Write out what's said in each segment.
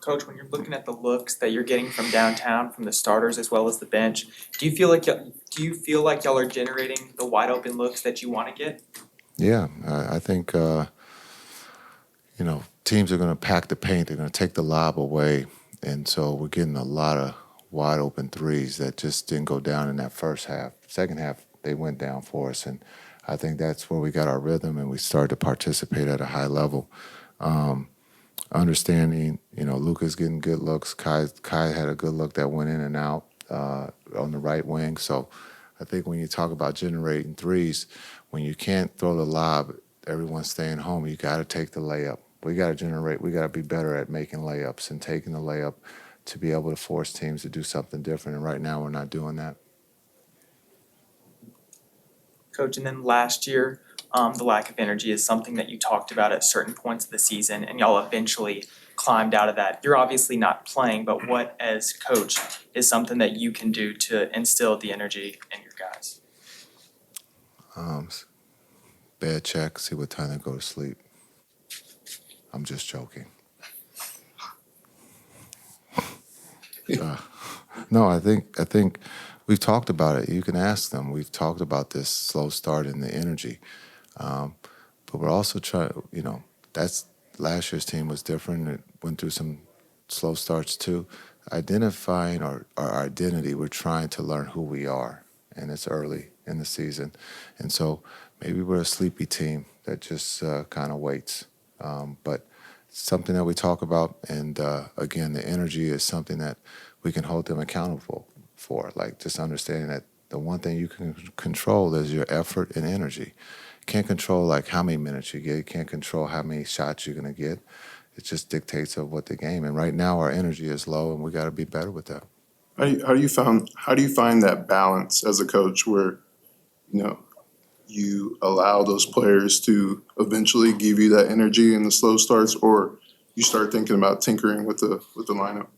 Coach, when you're looking at the looks that you're getting from downtown, from the starters as well as the bench, do you feel like y'all are generating the wide open looks that you want to get? Yeah, I think teams are going to pack the paint. They're going to take the lob away, and so we're getting a lot of wide open threes that just didn't go down in that first half. Second half, they went down for us, and I think that's where we got our rhythm and we started to participate at a high level. Understanding, Luka's getting good looks. Kai had a good look that went in and out on the right wing. So I think when you talk about generating threes, when you can't throw the lob, everyone's staying home. You got to take the layup. We got to generate. We got to be better at making layups and taking the layup to be able to force teams to do something different. And right now, we're not doing that. Coach, and then last year, the lack of energy is something that you talked about at certain points of the season, and y'all eventually climbed out of that. You're obviously not playing, but what, as coach, is something that you can do to instill the energy in your guys? Bed check, see what time they go to sleep. I'm just joking. No, I think we've talked about it. You can ask them. We've talked about this slow start and the energy, but we're also trying. That's last year's team was different. It went through some slow starts too. Identifying our identity, we're trying to learn who we are, and it's early in the season, and so maybe we're a sleepy team that just kind of waits. But something that we talk about, and again, the energy is something that we can hold them accountable for. Like just understanding that the one thing you can control is your effort and energy. Can't control like how many minutes you get. You can't control how many shots you're gonna get. It just dictates of what the game. And right now our energy is low, and we got to be better with that. How do you find that balance as a coach where you know you allow those players to eventually give you that energy in the slow starts, or you start thinking about tinkering with the lineup?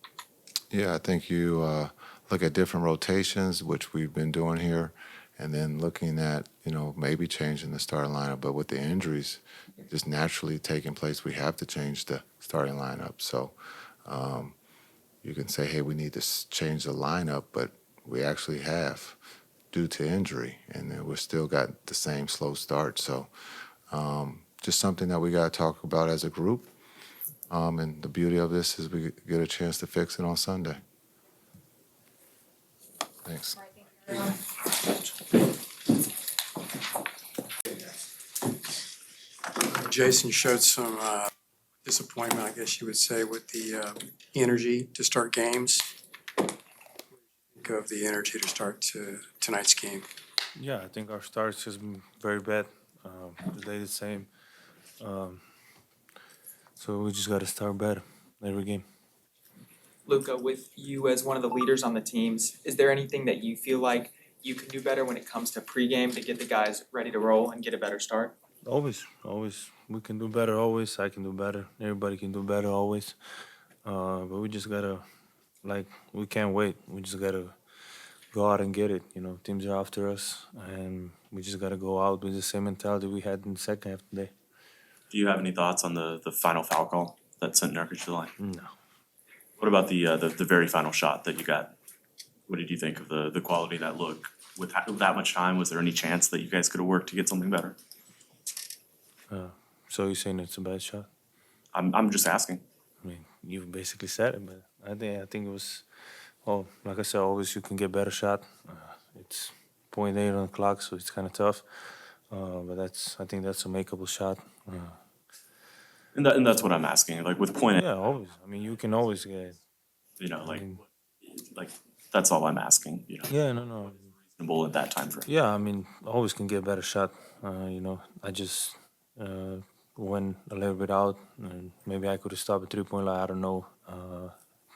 Yeah, I think you look at different rotations, which we've been doing here, and then looking at, maybe changing the starting lineup. But with the injuries just naturally taking place, we have to change the starting lineup. So you can say, hey, we need to change the lineup, but we actually have due to injury, and then we're still got the same slow start. So just something that we got to talk about as a group. And the beauty of this is we get a chance to fix it on Sunday. Thanks. Jason showed some disappointment, I guess you would say, with the energy to start games. Think of the energy to start tonight's game. Yeah, I think our starts has been very bad. Today the same. So we just got to start better every game. Luka, with you as one of the leaders on the teams, is there anything that you feel like you can do better when it comes to pregame to get the guys ready to roll and get a better start? Always. We can do better always. I can do better. Everybody can do better always. But we just got to, we can't wait. We just got to go out and get it. Teams are after us, and we just got to go out with the same mentality we had in the second half today. Do you have any thoughts on the final foul call that sent Nurkic to the line? No. What about the very final shot that you got? What did you think of the quality of that look? With that much time, was there any chance that you guys could have worked to get something better? So you're saying it's a bad shot? I'm just asking. I mean, you basically said it, but I think it was. Oh, like I said, always you can get better shot. It's 0.8 on the clock, so it's kind of tough. But I think that's a makeable shot. And that's what I'm asking. Like with point, Yeah, always. I mean, you can always get. like that's all I'm asking. Yeah, no. Reasonable at that time frame. Yeah, I mean, always can get a better shot. I just went a little bit out, and maybe I could have stopped a 3-point line. I don't know.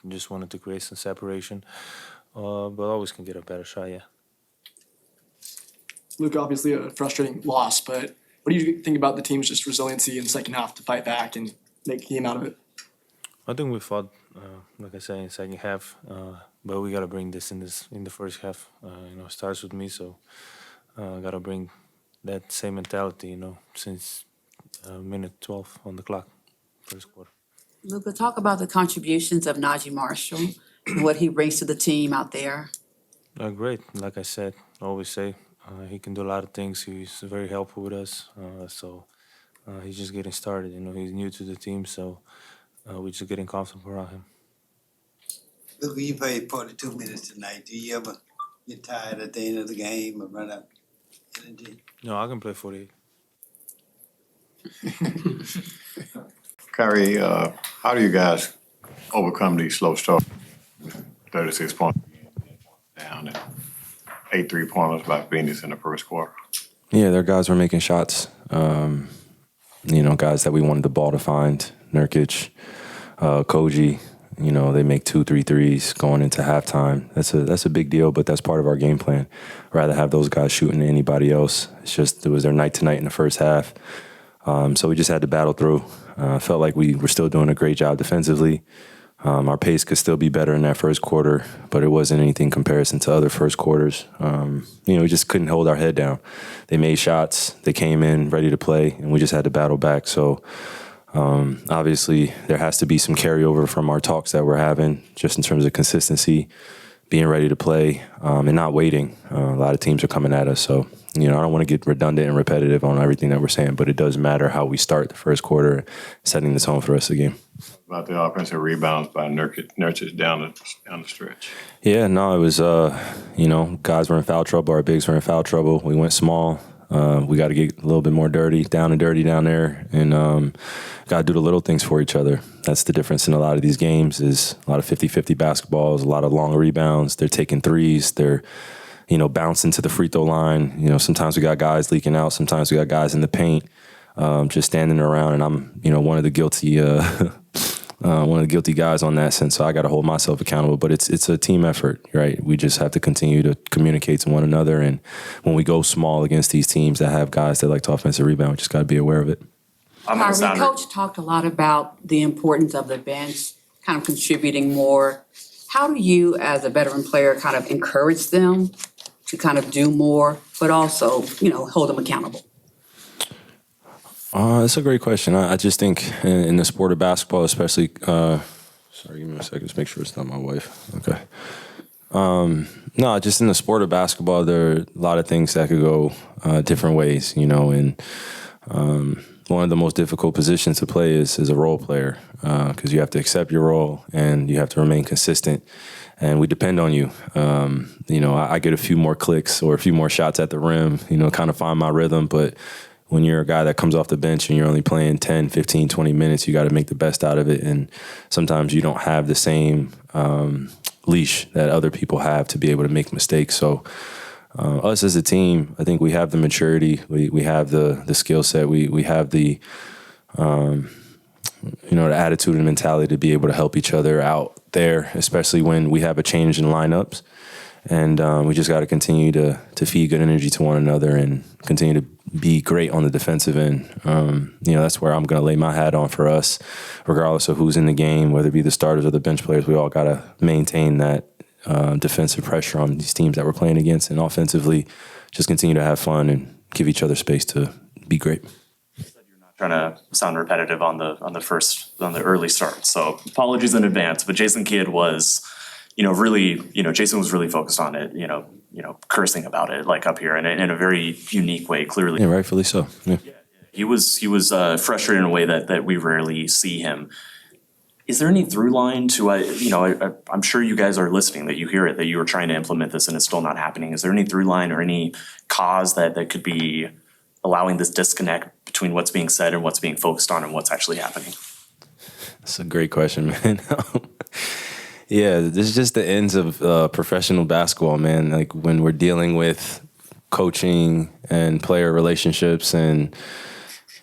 Just wanted to create some separation, but always can get a better shot. Yeah. Luka, obviously a frustrating loss, but what do you think about the team's just resiliency in the second half to fight back and make a game out of it? I think we fought, like I said, in the second half, but we gotta bring this in the first half. It starts with me, so gotta bring that same mentality. Since minute 12 on the clock, first quarter. Luka, talk about the contributions of Najee Marshall and what he brings to the team out there. Great. Like I said, always say, he can do a lot of things. He's very helpful with us. He's just getting started. You know, he's new to the team, so we're just getting comfortable around him. Luka, you played 42 minutes tonight. Do you ever get tired at the end of the game or run out of energy? No, I can play 48. Kyrie, how do you guys overcome these slow starts? 36 points down and 8 3-pointers by Phoenix in the first quarter. Yeah, their guys were making shots. Guys that we wanted the ball to find. Nurkic, Koji, they make 2-3 threes going into halftime. That's a big deal, but that's part of our game plan. Rather have those guys shooting than anybody else. It was their night tonight in the first half. So we just had to battle through. Felt like we were still doing a great job defensively. Our pace could still be better in that first quarter, but it wasn't anything comparison to other first quarters. We just couldn't hold our head down. They made shots, they came in ready to play, and we just had to battle back. So obviously there has to be some carryover from our talks that we're having, just in terms of consistency, being ready to play, and not waiting. A lot of teams are coming at us, so I don't want to get redundant and repetitive on everything that we're saying, but it does matter how we start the first quarter, setting the tone for the rest of the game. About the offensive rebounds by Nurkic down the stretch. Yeah, no, it was, guys were in foul trouble. Our bigs were in foul trouble. We went small. We got to get a little bit more down and dirty down there, and got to do the little things for each other. That's the difference in a lot of these games is a lot of 50-50 basketballs, a lot of long rebounds. They're taking threes. They're bouncing to the free throw line. Sometimes we got guys leaking out. Sometimes we got guys in the paint, just standing around. And I'm, one of the guilty guys on that sense. So I got to hold myself accountable. But it's a team effort, right? We just have to continue to communicate to one another. And when we go small against these teams that have guys that like to offensive rebound, we just got to be aware of it. Kyrie, Coach talked a lot about the importance of the bench, kind of contributing more. How do you, as a veteran player, kind of encourage them to kind of do more, but also, hold them accountable? That's a great question. I just think in the sport of basketball, especially, sorry, give me a second, just make sure it's not my wife. Okay. No, just in the sport of basketball, there are a lot of things that could go different ways, and one of the most difficult positions to play is a role player, because you have to accept your role and you have to remain consistent, and we depend on you. I get a few more clicks or a few more shots at the rim, kind of find my rhythm, but when you're a guy that comes off the bench and you're only playing 10, 15, 20 minutes, you got to make the best out of it, and sometimes you don't have the same leash that other people have to be able to make mistakes. So us as a team, I think we have the maturity, we have the skill set, we have the the attitude and mentality to be able to help each other out there, especially when we have a change in lineups. And we just got to continue to feed good energy to one another and continue to be great on the defensive end. That's where I'm going to lay my hat on for us, regardless of who's in the game, whether it be the starters or the bench players. We all got to maintain that defensive pressure on these teams that we're playing against, and offensively just continue to have fun and give each other space to be great. You're not trying to sound repetitive on the early start, so apologies in advance. But Jason Kidd was, Jason was really focused on it, cursing about it, like up here, in a very unique way, clearly. Yeah, rightfully so. Yeah. He was frustrated in a way that we rarely see him. Is there any through line to, I'm sure you guys are listening, that you hear it, that you were trying to implement this and it's still not happening. Is there any through line or any cause that could be allowing this disconnect between what's being said and what's being focused on and what's actually happening? That's a great question, man. Yeah, this is just the ends of professional basketball, man. Like when we're dealing with coaching and player relationships, and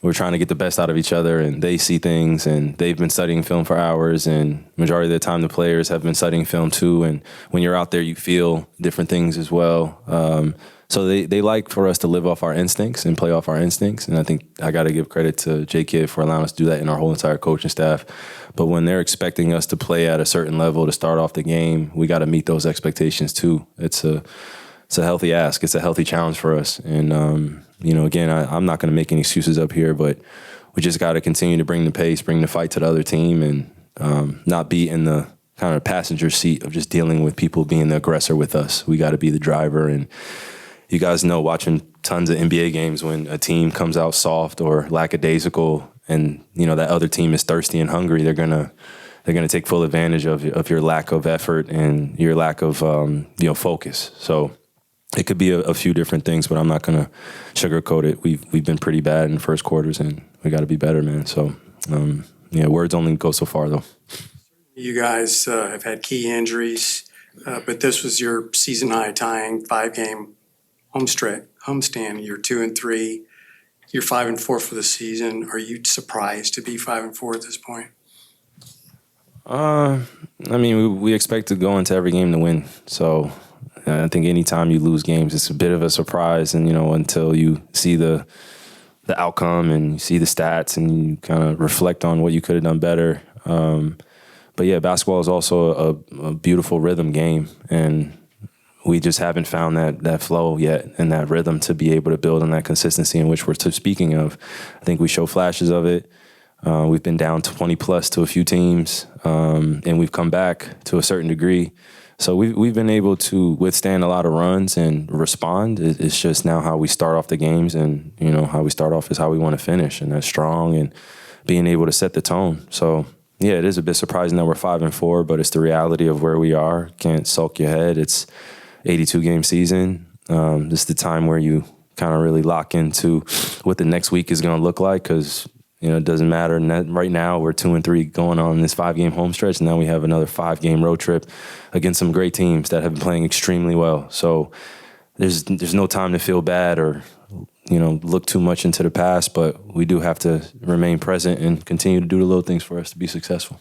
we're trying to get the best out of each other, and they see things, and they've been studying film for hours, and majority of the time the players have been studying film too. And when you're out there, you feel different things as well. So they like for us to live off our instincts and play off our instincts. And I think I got to give credit to J. Kidd for allowing us to do that in our whole entire coaching staff. But when they're expecting us to play at a certain level to start off the game, we got to meet those expectations too. It's a healthy ask. It's a healthy challenge for us. And, again, I'm not going to make any excuses up here, but we just got to continue to bring the pace, bring the fight to the other team, and not be in the kind of passenger seat of just dealing with people being the aggressor with us. We got to be the driver. And you guys know, watching tons of NBA games, when a team comes out soft or lackadaisical, and that other team is thirsty and hungry, they're gonna take full advantage of your lack of effort and your lack of focus. So it could be a few different things, but I'm not gonna sugarcoat it. We've been pretty bad in the first quarters, and we got to be better, man. So words only go so far, though. You guys have had key injuries, but this was your season high tying 5-game homestand. You're 2-3. You're 5-4 for the season. Are you surprised to be 5-4 at this point? We expect to go into every game to win. So I think anytime you lose games, it's a bit of a surprise. And, until you see the outcome and you see the stats and you kind of reflect on what you could have done better. But yeah, basketball is also a beautiful rhythm game. And we just haven't found that flow yet and that rhythm to be able to build on that consistency in which we're speaking of. I think we show flashes of it. We've been down 20 plus to a few teams, and we've come back to a certain degree. So we've been able to withstand a lot of runs and respond. It's just now how we start off the games, and how we start off is how we want to finish, and that's strong and being able to set the tone. So yeah, it is a bit surprising that we're 5-4, but it's the reality of where we are. Can't sulk your head. It's 82-game season. This is the time where you kind of really lock into what the next week is going to look like, because it doesn't matter. Right now, we're 2-3 going on this 5-game home stretch, and now we have another 5-game road trip against some great teams that have been playing extremely well. So there's no time to feel bad or look too much into the past, but we do have to remain present and continue to do the little things for us to be successful.